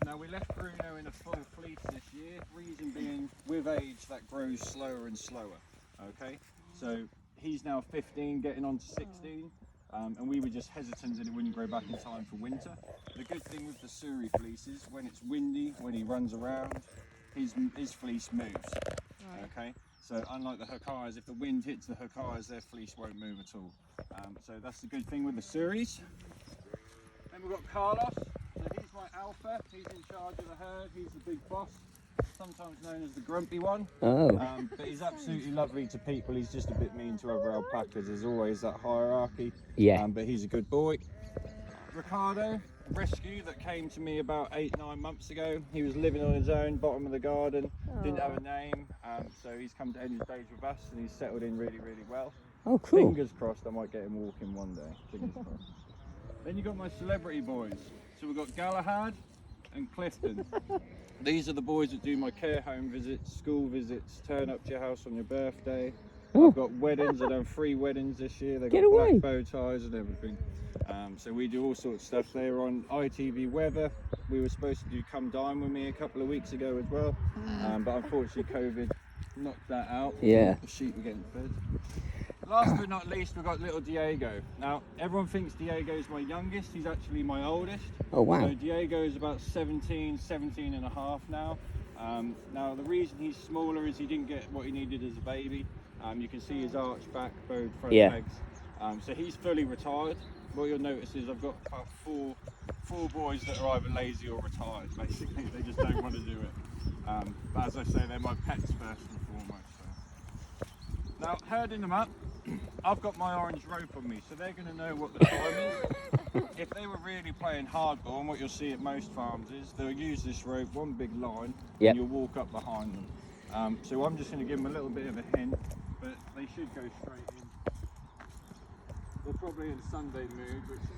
Now we left Bruno in a full fleece this year, reason being with age that grows slower and slower, okay? So he's now 15, getting on to 16, and we were just hesitant that it wouldn't grow back in time for winter. The good thing with the Suri fleeces, when it's windy, when he runs around, his fleece moves, okay? So unlike the Hokkaias, if the wind hits the Hokkaias, their fleece won't move at all. So that's the good thing with the Suris. Then we've got Carlos. So he's my alpha. He's in charge of the herd. He's the big boss, sometimes known as the grumpy one. Oh. But he's absolutely lovely to people. He's just a bit mean to other alpacas. There's always that hierarchy. Yeah. But he's a good boy. Ricardo, a rescue that came to me about 8-9 months ago. He was living on his own, bottom of the garden, didn't have a name. So he's come to end his days with us and he's settled in really, really well. Oh, cool. Fingers crossed I might get him walking one day. Fingers crossed. Then you got my celebrity boys. So we've got Galahad and Clifton. These are the boys that do my care home visits, school visits, turn up to your house on your birthday. Oh. I've got weddings. I've done 3 weddings this year. They've Get got away. black bow ties and everything. So we do all sorts of stuff. They were on ITV Weather. We were supposed to do Come Dine With Me a couple of weeks ago as well. But unfortunately COVID knocked that out. Yeah. The sheep were getting fed. Last but not least, we've got little Diego. Now, everyone thinks Diego's my youngest. He's actually my oldest. Oh, wow. So Diego is about 17 and a half now. Now, the reason he's smaller is he didn't get what he needed as a baby. You can see his arch back, bowed front legs. So he's fully retired. What you'll notice is I've got about four boys that are either lazy or retired, basically. They just don't want to do it. But as I say, they're my pets first and foremost. So. Now, herding them up, I've got my orange rope on me, so they're going to know what the time is. If they were really playing hardball, and what you'll see at most farms is they'll use this rope, one big line, and you'll walk up behind them. So I'm just going to give them a little bit of a hint, but they should go straight in. They're probably in Sunday mood, which is...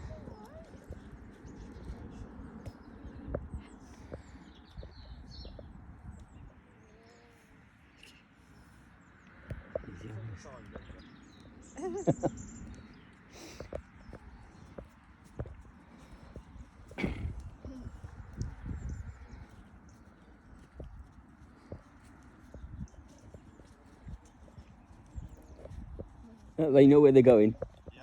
They know where they're going. Yeah.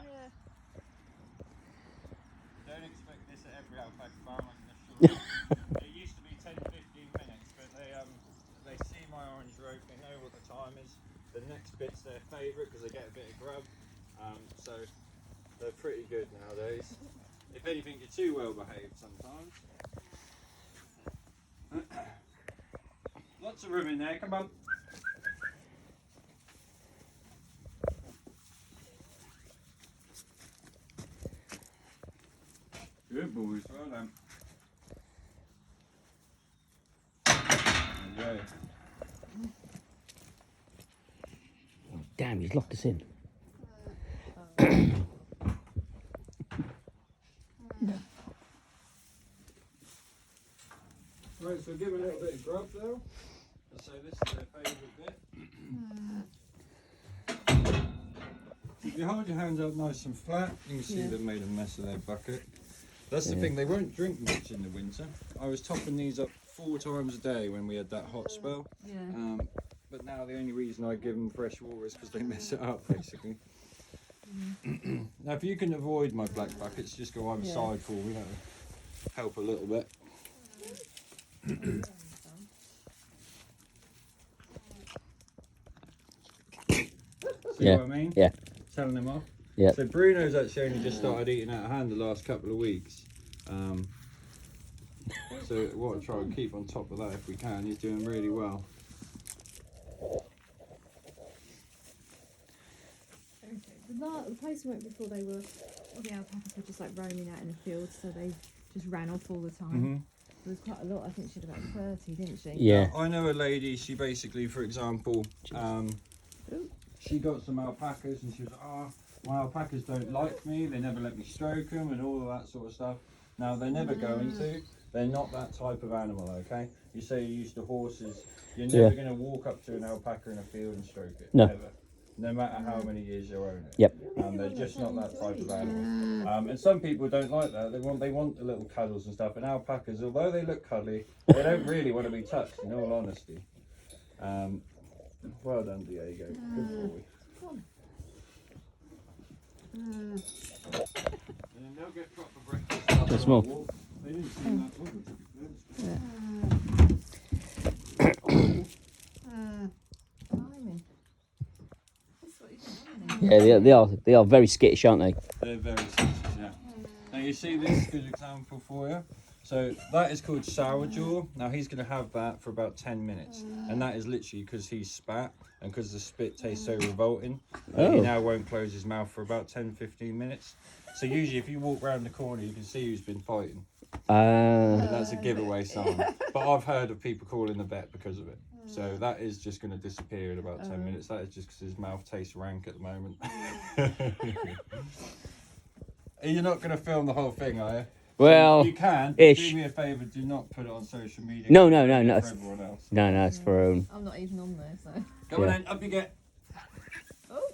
Don't expect this at every alpaca farm, I can assure you. It used to be 10-15 minutes, but they see my orange rope, they know what the time is. The next bit's their favourite because they get a bit of grub. So they're pretty good nowadays. If anything, you're too well behaved sometimes. Lots of room in there, come on. Good boys, well done. There you go. Oh, damn, he's locked us in. Right, so give them a little bit of grub though. So this is their favourite bit. If you hold your hands up nice and flat, you can see they've made a mess of their bucket. That's the thing, they won't drink much in the winter. I was topping these up 4 times a day when we had that hot spell. But now the only reason I give them fresh water is because they mess it up, basically. Now if you can avoid my black buckets, just go either side for me, that'll help a little bit. See what I mean? Yeah. Telling them off. Yeah. So Bruno's actually only just started eating out of hand the last couple of weeks. So we'll try and keep on top of that if we can. He's doing really well. The place we went before, they were, all the alpacas were just like roaming out in the field, so they just ran off all the time. There was quite a lot. I think she had about 30, didn't she? Yeah. I know a lady, she basically, for example, she got some alpacas and she was like, oh, my alpacas don't like me, they never let me stroke them and all of that sort of stuff. Now, they're never going to. They're not that type of animal, okay? You say you're used to horses, you're never going to walk up to an alpaca in a field and stroke it. No. Never. no matter how many years you own it. Yep. They're just not that type of animal. And some people don't like that. They want the little cuddles and stuff. And alpacas, although they look cuddly, they don't really want to be touched, in all honesty. Well done, Diego. Good boy. And then they'll get proper breakfast. They're small. They didn't seem that bothered, to be fair. Blimey. That's what you can do, Yeah, they are very skittish, aren't they? They're very sensitive, yeah. Now you see this good example for you. So that is called sour jaw. Now he's going to have that for about 10 minutes, and that is literally because he's spat and because the spit tastes so revolting. He now won't close his mouth for about 10-15 minutes. So usually if you walk around the corner, you can see who's been fighting. That's a giveaway sign. But I've heard of people calling the vet because of it. So that is just going to disappear in about 10 minutes. That is just because his mouth tastes rank at the moment. You're not going to film the whole thing, are you? Well, You can. ish. Do me a favour, do not put it on social media. No, For it's, everyone else. no, it's for our own. I'm not even on there, so. Come on Yeah. then, up you get. Oh.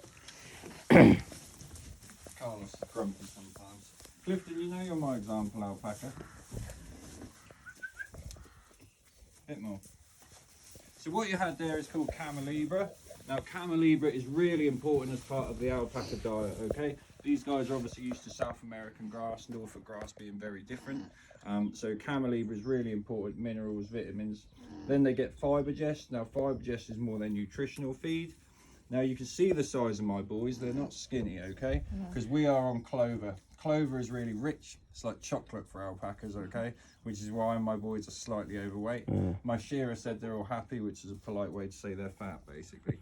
Carlos is grumpy sometimes. Clifton, you know you're my example alpaca. Bit more. So what you had there is called Camelibra. Now Camelibra is really important as part of the alpaca diet, okay? These guys are obviously used to South American grass, Norfolk grass being very different. So Camelibra is really important, minerals, vitamins. Then they get Fibergest. Now Fibergest is more their nutritional feed. Now you can see the size of my boys, they're not skinny, okay? Because we are on clover. Clover is really rich, it's like chocolate for alpacas, okay? Which is why my boys are slightly overweight. My shearer said they're all happy, which is a polite way to say they're fat, basically.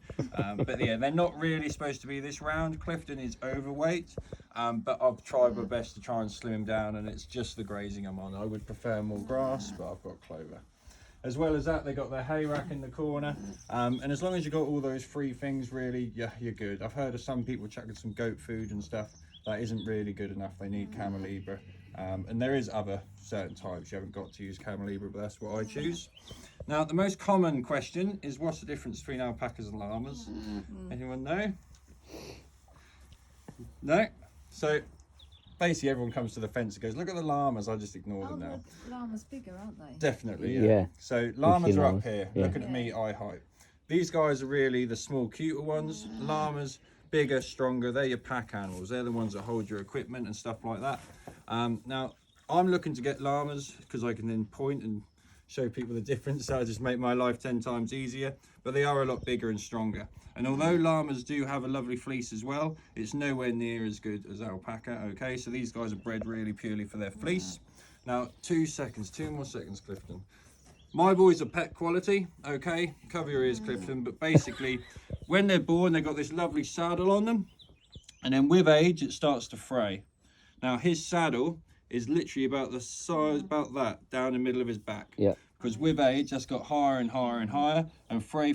But yeah, they're not really supposed to be this round. Clifton is overweight, but I've tried my best to try and slim him down, and it's just the grazing I'm on. I would prefer more grass, but I've got clover. As well as that, they got their hay rack in the corner, and as long as you got all those three things, really, yeah, you're good. I've heard of some people chucking some goat food and stuff. That isn't really good enough. They need Camelibra, and there is other certain types. You haven't got to use Camelibra, but that's what I choose. Now, the most common question is, what's the difference between alpacas and llamas? Anyone know? No? So basically everyone comes to the fence and goes, look at the llamas. I just ignore them now. The llama's bigger, aren't they? Definitely, Yeah. So llamas are up llamas, here, yeah. looking at me eye height. These guys are really the small, cuter ones. Llamas, bigger, stronger. They're your pack animals. They're the ones that hold your equipment and stuff like that. Now, I'm looking to get llamas because I can then point and show people the difference. That'll just make my life 10 times easier. But they are a lot bigger and stronger. And although llamas do have a lovely fleece as well, it's nowhere near as good as alpaca, okay? So these guys are bred really purely for their fleece. Now, 2 more seconds, Clifton. My boys are pet quality, okay? Cover your ears, Clifton. But basically, when they're born, they've got this lovely saddle on them. And then with age, it starts to fray. Now, his saddle is literally about the size, about that, down the middle of his back. Yeah. Because with age, that's got higher and higher and higher, and fray.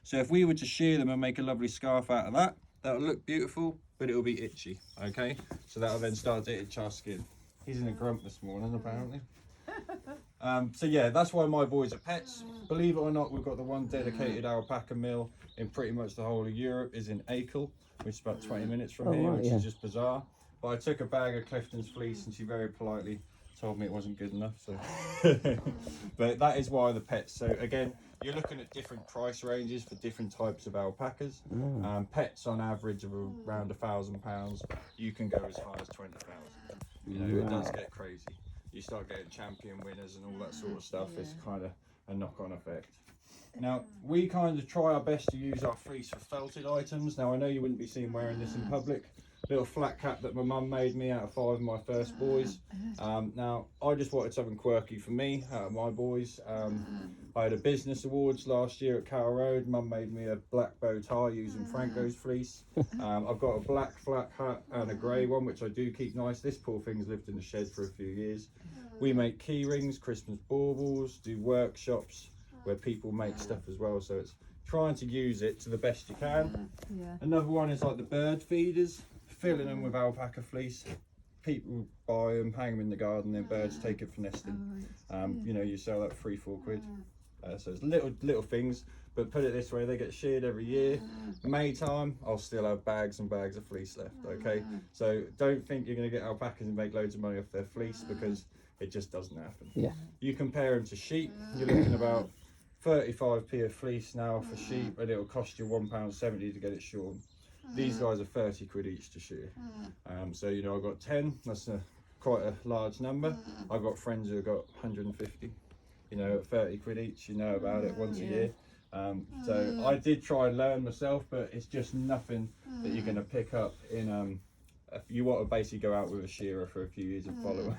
So if we were to shear them and make a lovely scarf out of that, that'll look beautiful, but it'll be itchy, okay? So that'll then start to itch our skin. He's in a grump this morning, apparently. So yeah, that's why my boys are pets. Believe it or not, we've got the one dedicated alpaca mill in pretty much the whole of Europe, is in Akel, which is about 20 minutes from here, right, which yeah. is just bizarre. But I took a bag of Clifton's fleece and she very politely told me it wasn't good enough. So, but that is why the pets. So again, you're looking at different price ranges for different types of alpacas. Pets on average of around £1,000. You can go as high as 20,000. You know, it does get crazy. You start getting champion winners and all that sort of stuff. It's kind of a knock-on effect. Now, we kind of try our best to use our fleece for felted items. Now, I know you wouldn't be seen wearing this in public. Little flat cap that my mum made me out of 5 of my first boys. Now, I just wanted something quirky for me out of my boys. I had a business awards last year at Carroll Road. Mum made me a black bow tie using Franco's fleece. I've got a black flat hat and a grey one, which I do keep nice. This poor thing's lived in the shed for a few years. We make key rings, Christmas baubles, do workshops where people make stuff as well. So it's trying to use it to the best you can. Another one is like the bird feeders, filling them with alpaca fleece. People buy them, hang them in the garden, then birds take it for nesting. You know, you sell that 3-4 quid. So it's little things, but put it this way, they get sheared every year. May time, I'll still have bags and bags of fleece left, okay? So don't think you're going to get alpacas and make loads of money off their fleece, because it just doesn't happen. Yeah. You compare them to sheep, you're looking about 35p of fleece now for sheep, and it'll cost you £1.70 to get it shorn. These guys are 30 quid each to shear. So you know, I've got 10, that's quite a large number. I've got friends who have got 150, you know, at 30 quid each, you know about it once a year. So I did try and learn myself, but it's just nothing that you're going to pick up in you want to basically go out with a shearer for a few years and follow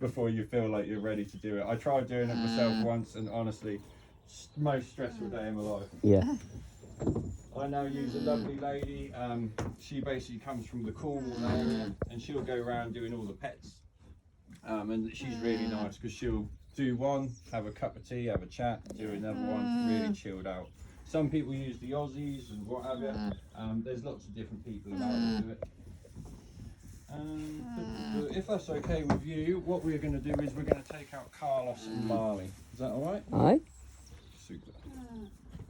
before you feel like you're ready to do it. I tried doing it myself once, and honestly, most stressful day in my life. Yeah. I now use a lovely lady. She basically comes from the Cornwall area, and she'll go around doing all the pets. And she's really nice, because she'll do one, have a cup of tea, have a chat, do another one, really chilled out. Some people use the Aussies and what have you. There's lots of different people about who do it. But if that's okay with you, what we're going to do is we're going to take out Carlos and Marley. Is that all right? All right. Super.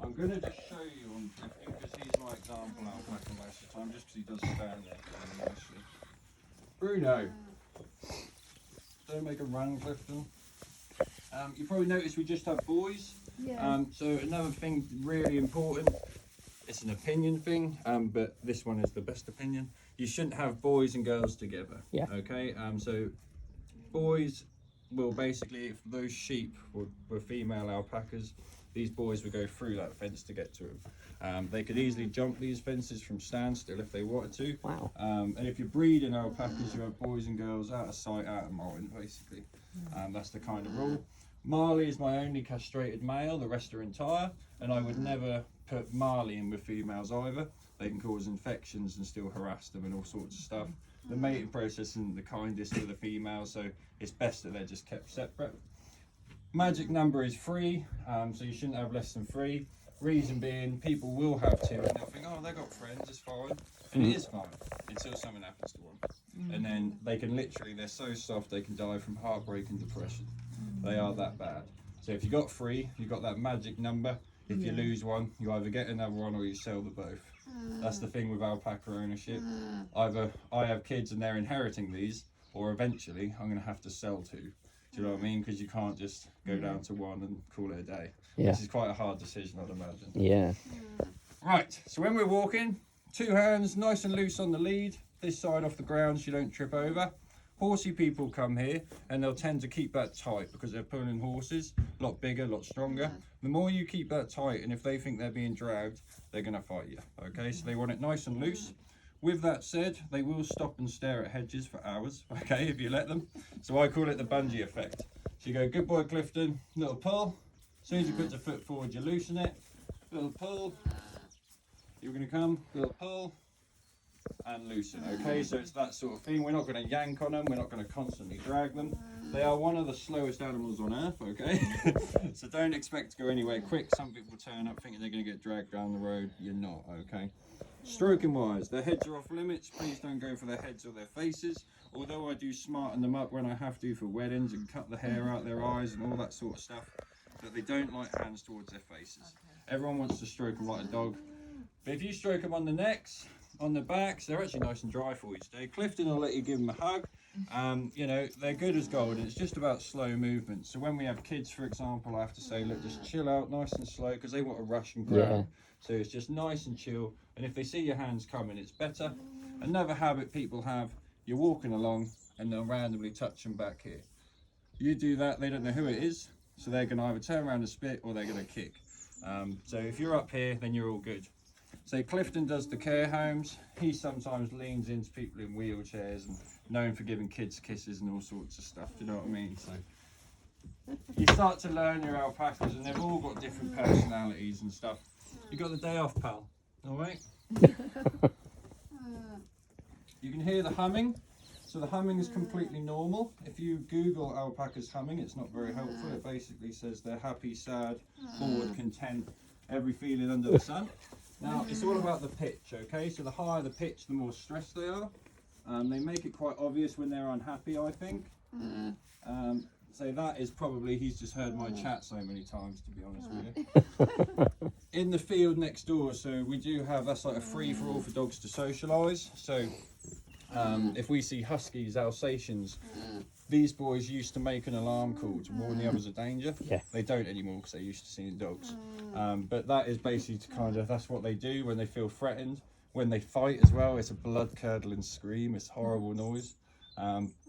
I'm going to just show you on Clifton, because he's my example alpaca most of the time, just because he does stand there very nicely. Bruno, don't make a run, Clifton. You probably noticed we just have boys. Yeah. So another thing really important, it's an opinion thing, but this one is the best opinion. You shouldn't have boys and girls together. Yeah. Okay. So boys will basically, if those sheep were female alpacas, these boys would go through that fence to get to them. They could easily jump these fences from standstill if they wanted to. Wow. And if you're breeding alpacas, you have boys and girls out of sight, out of mind, basically. That's the kind of rule. Marley is my only castrated male, the rest are entire, and I would never put Marley in with females either. They can cause infections and still harass them and all sorts of stuff. The mating process isn't the kindest for the females, so it's best that they're just kept separate. Magic number is 3, so you shouldn't have less than 3. Reason being, people will have 2 and they'll think, oh, they've got friends, it's fine. And it is fine until something happens to one. And then they can literally, they're so soft, they can die from heartbreak and depression. They are that bad. So if you got 3, you got that magic number. If you lose one, you either get another one or you sell the both. That's the thing with alpaca ownership. Either I have kids and they're inheriting these, or eventually I'm going to have to sell 2. Do you know what I mean? Because you can't just go down to 1 and call it a day. Yeah. This is quite a hard decision, I'd imagine. Yeah. Right, so when we're walking, 2 hands nice and loose on the lead, this side off the ground so you don't trip over. Horsey people come here and they'll tend to keep that tight because they're pulling horses, a lot bigger, a lot stronger. The more you keep that tight, and if they think they're being dragged, they're going to fight you, okay? So they want it nice and loose. With that said, they will stop and stare at hedges for hours, okay, if you let them. So I call it the bungee effect. So you go, good boy Clifton, little pull. As soon as you put the foot forward, you loosen it. Little pull. You're going to come, little pull. And loosen, okay? So it's that sort of thing. We're not going to yank on them. We're not going to constantly drag them. They are one of the slowest animals on earth, okay? So don't expect to go anywhere quick. Some people turn up thinking they're going to get dragged down the road. You're not, okay? Stroking wise, their heads are off limits. Please don't go for their heads or their faces. Although I do smarten them up when I have to for weddings and cut the hair out their eyes and all that sort of stuff, but they don't like hands towards their faces. Everyone wants to stroke them like a dog. But if you stroke them on the necks, on the backs, they're actually nice and dry for you today. Clifton will let you give them a hug. You know, they're good as gold, and it's just about slow movement. So when we have kids, for example, I have to say, look, just chill out nice and slow, because they want to rush and grab. Yeah. So it's just nice and chill, and if they see your hands coming, it's better. Another habit people have, you're walking along and they'll randomly touch them back here. You do that, they don't know who it is, so they're going to either turn around and spit or they're going to kick. So if you're up here, then you're all good. So Clifton does the care homes. He sometimes leans into people in wheelchairs and known for giving kids kisses and all sorts of stuff. Do you know what I mean? So you start to learn your alpacas, and they've all got different personalities and stuff. You got the day off, pal. All right. You can hear the humming. So the humming is completely normal. If you Google alpacas humming, it's not very helpful. It basically says they're happy, sad, bored, content, every feeling under the sun. Now, it's all about the pitch, okay? So the higher the pitch, the more stressed they are. They make it quite obvious when they're unhappy, I think. So that is probably, he's just heard my chat so many times, to be honest with you. In the field next door, so we do have, that's like a free for all for dogs to socialise. So if we see huskies, Alsatians, these boys used to make an alarm call to warn the others of danger. Yeah. They don't anymore because they're used to seeing dogs. But that is basically to kind of, that's what they do when they feel threatened. When they fight as well, it's a blood-curdling scream. It's horrible noise.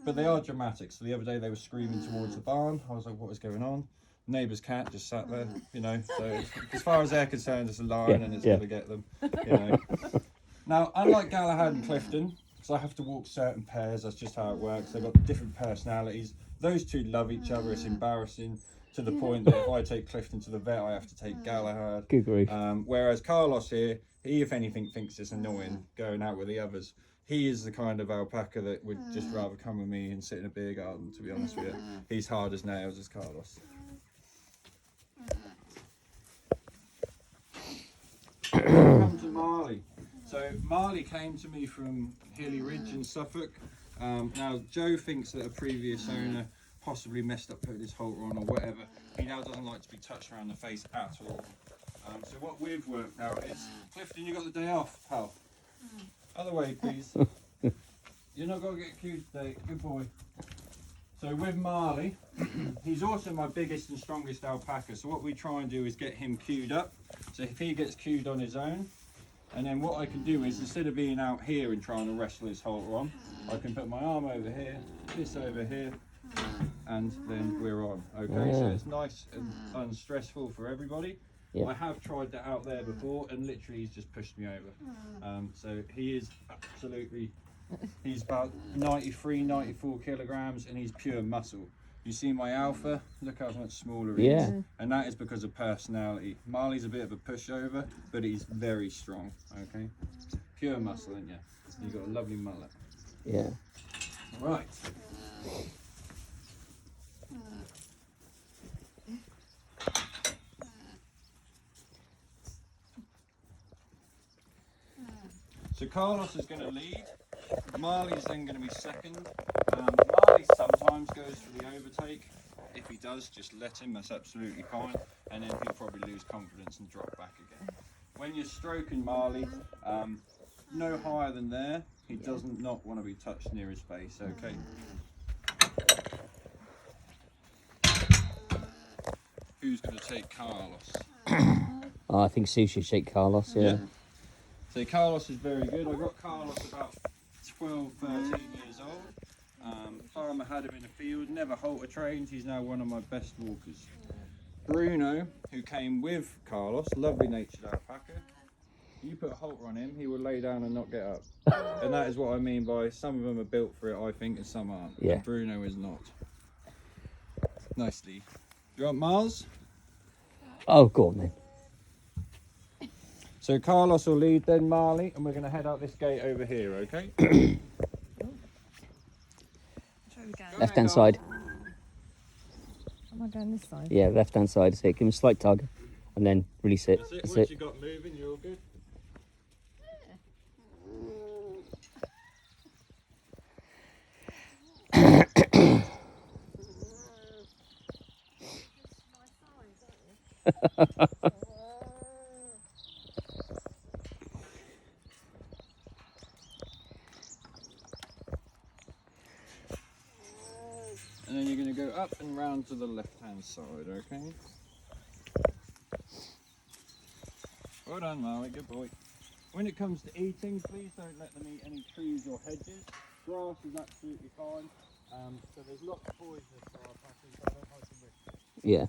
But they are dramatic. So the other day they were screaming towards the barn. I was like, what is going on? Neighbour's cat just sat there, you know. So as far as they're concerned, it's a lion and it's going to get them, you know. Now, unlike Galahad and Clifton, because I have to walk certain pairs, that's just how it works. They've got different personalities. Those two love each other. It's embarrassing to the point that if I take Clifton to the vet, I have to take Galahad. Good grief. Whereas Carlos here, he, if anything, thinks it's annoying going out with the others. He is the kind of alpaca that would just rather come with me and sit in a beer garden, to be honest with you. He's hard as nails as Carlos. Come to Marley. So Marley came to me from Hilly Ridge in Suffolk. Now Joe thinks that a previous owner possibly messed up putting his halter on or whatever. He now doesn't like to be touched around the face at all. So what we've worked out is, Clifton, you got the day off, pal. Other way, please. You're not going to get cued today. Good boy. So with Marley, he's also my biggest and strongest alpaca. So what we try and do is get him cued up. So if he gets cued on his own, and then what I can do is, instead of being out here and trying to wrestle his halter on, I can put my arm over here, this over here, and then we're on. Okay, so it's nice and unstressful for everybody. Yeah. I have tried that out there before, and literally he's just pushed me over. So he is absolutely, he's about 93, 94 kilograms, and he's pure muscle. You see my alpha, look how much smaller he is. And that is because of personality. Marley's a bit of a pushover, but he's very strong, okay? Pure muscle, isn't you? You've got a lovely mullet. Yeah. Right. So Carlos is going to lead. Marley's then going to be second. Marley sometimes goes for the overtake. If he does, just let him, that's absolutely fine. And then he'll probably lose confidence and drop back again. When you're stroking Marley, no higher than there, he doesn't not want to be touched near his face, okay? Who's going to take Carlos? I think Sue should shake Carlos, yeah. So Carlos is very good. I got Carlos about 12, 13 years old. Farmer had him in the field, never halter trained. He's now one of my best walkers. Bruno, who came with Carlos, lovely natured alpaca. You put a halter on him, he will lay down and not get up. And that is what I mean by some of them are built for it, I think, and some aren't. Yeah. And Bruno is not. Nicely. Do you want Mars? Oh, go on then. So Carlos will lead, then Marley, and we're going to head out this gate over here, okay? Left hand side. Am I going this side? Yeah, left hand side. So give him a slight tug and then release it. That's it. That's Once it. you got moving, you're all good. And then you're going to go up and round to the left-hand side, okay? Well done, Marley, good boy. When it comes to eating, please don't let them eat any trees or hedges. Grass is absolutely fine. So there's lots of poisonous for our packers, so I don't like to risk it. Yeah.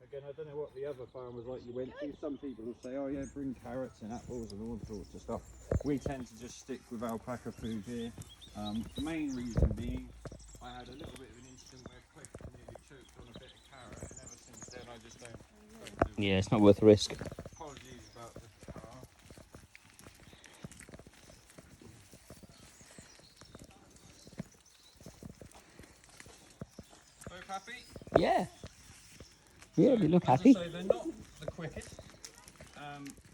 Again, I don't know what the other farmers like you went to. Some people will say, oh yeah, bring carrots and apples and all sorts of stuff. We tend to just stick with alpaca food here. The main reason being, I had a little bit of an incident where Clifton nearly choked on a bit of carrot, and ever since then I just don't do it. Yeah, it's not worth the risk. Apologies about the car. Both happy? Yeah. Yeah, they look As I happy. say, they're not the quickest.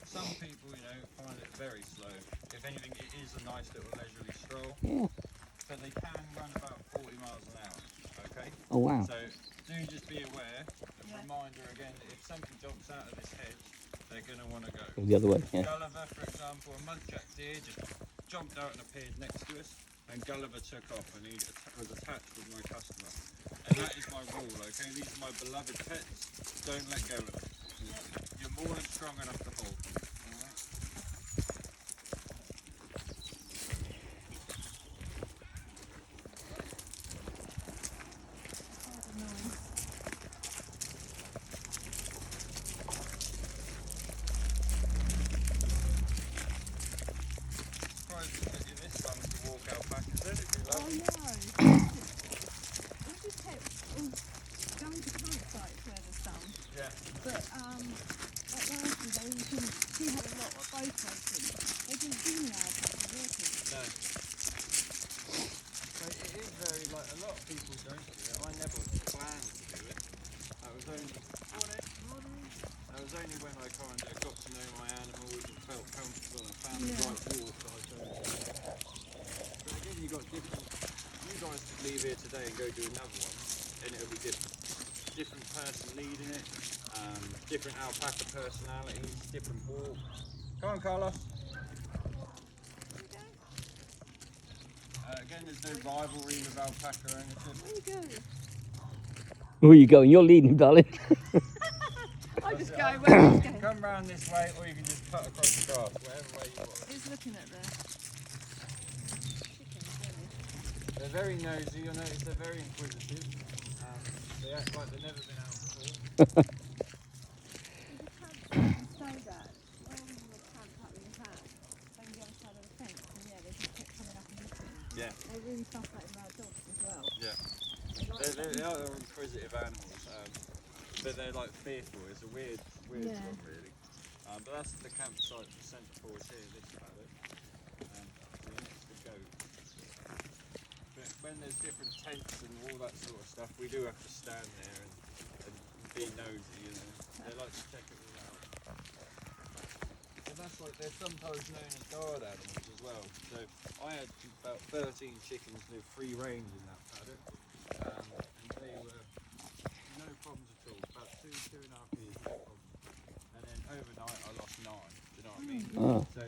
Some people, you know, find it very slow. If anything, it is a nice little leisurely stroll. Yeah. But they can run about 40 miles an hour. Okay. Oh wow. So do just be aware. A reminder again that if something jumps out of this hedge, they're going to want to go. Go the other way. Yeah. Gulliver, for example, a muntjac deer just jumped out and appeared next to us, and Gulliver took off and he was attached with my customer. And that is my rule, okay? These are my beloved pets. Don't let go of them. You're more than strong enough to hold them. All right? Surprised to get you this one to walk alpacas then, if you Oh like. no. We just kept going to campsites where there's some, Yeah. but like last year they didn't. She had a lot of boat racing. They didn't do any alpacas working. No. So it is very, like, a lot of people don't do it. I never planned to do it. That was only when I kind of got to know my animals and felt comfortable and found the right walk that I chose to do it. But again, you got different. You guys could leave here today and go do another one, and it'll be different. Different person leading it, different alpaca personalities, different walk. Come on, Carlos. Again, there's no rivalry with alpaca or anything. Where you going? Where are you going? You're leading, darling. I just it, go I- where You he's can going. come round this way, or you can just cut across the grass, whatever way you want. He's looking at the chickens, really. They're very nosy. You'll notice they're very inquisitive. They act like they've never been out before. Stayed at where we were camped up in the van, on the other side of the fence, and yeah, they just kept coming up and listening. Yeah. They're really fascinated about dogs as well. Yeah. They like They are inquisitive animals, but they're like fearful. It's a weird Yeah. job, really. But that's the campsite for Centre Force here, this paddock. So next to goat. But when there's different tents and all that sort of stuff, we do have to stand there and be nosy, you know. They like to check it all out. And that's like, they're sometimes known as guard animals as well. So I had about 13 chickens live free range in that paddock. And they were no problems at all. About 2.5 years, no problem. And then overnight I lost 9. Do you know what I mean? Oh. So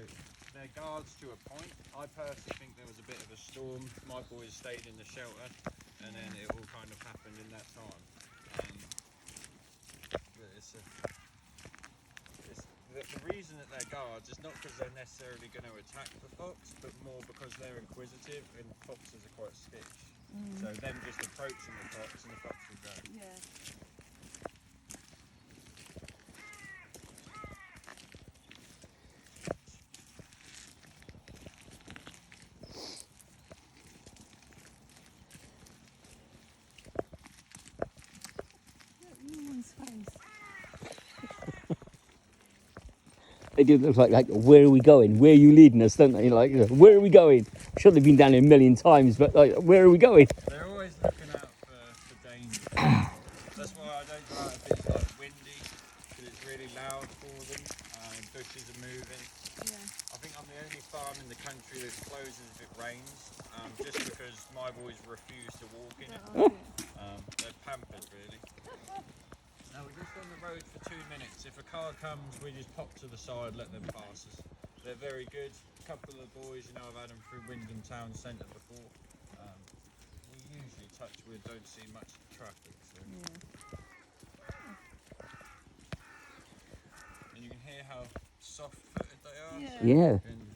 they're guards to a point. I personally think there was a bit of a storm. My boys stayed in the shelter, and then it all kind of happened in that time. But the reason that they're guards is not because they're necessarily going to attack the fox, but more because they're inquisitive, and foxes are quite skittish. So them just approaching the fox, and the fox will go. Yeah. They do look like, where are we going? Where are you leading us, don't they? Like, where are we going? I'm sure they've been down here a million times, but like, where are we going? They're always looking out for danger. That's why I don't go out if it's like windy, because it's really loud for them. Bushes are moving. Yeah. I think I'm the only farm in the country that closes if it rains, just because my boys refuse to walk in it. They're pampered, really. Now we're just on the road for 2 minutes. If a car comes, we just pop to the side, let them pass us. They're very good. A couple of boys, you know, I've had them through Wyndham Town Centre before. We usually, touch wood, don't see much traffic. So. And you can hear how soft-footed they are. Yeah. Yeah. And